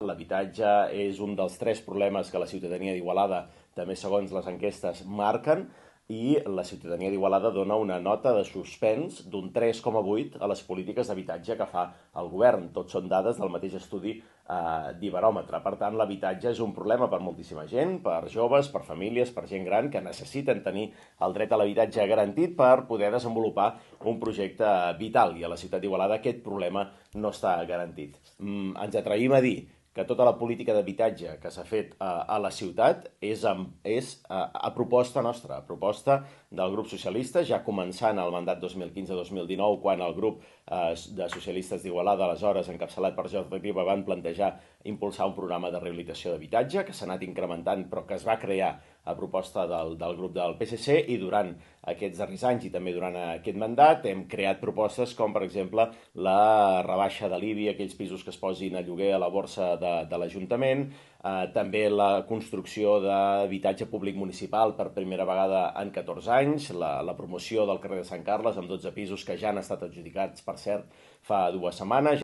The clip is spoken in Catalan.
l'habitatge és un dels 3 problemes que la ciutadania d'Igualada, també segons les enquestes, marquen, i la ciutadania d'Igualada dona una nota de suspens d'un 3,8 a les polítiques d'habitatge que fa el govern. Tots són dades del mateix estudi d'Iberòmetre. Per tant, l'habitatge és un problema per moltíssima gent, per joves, per famílies, per gent gran, que necessiten tenir el dret a l'habitatge garantit per poder desenvolupar un projecte vital. I a la ciutat d'Igualada aquest problema no està garantit. Ens atrevim a dir que tota la política d'habitatge que s'ha fet a la ciutat és a proposta nostra, a proposta del grup socialista, ja començant el mandat 2015-2019, quan el grup de socialistes d'Igualada, aleshores encapçalat per Jordi Riba, van plantejar impulsar un programa de rehabilitació d'habitatge que s'ha anat incrementant però que es va crear a proposta del grup del PSC, i durant aquests darrers anys i també durant aquest mandat hem creat propostes com, per exemple, la rebaixa de l'IBI a aquells pisos que es posin a lloguer a la borsa de l'Ajuntament, també la construcció d'habitatge públic municipal per primera vegada en 14 anys, la promoció del carrer de Sant Carles amb 12 pisos que ja han estat adjudicats, per cert, fa 2 setmanes.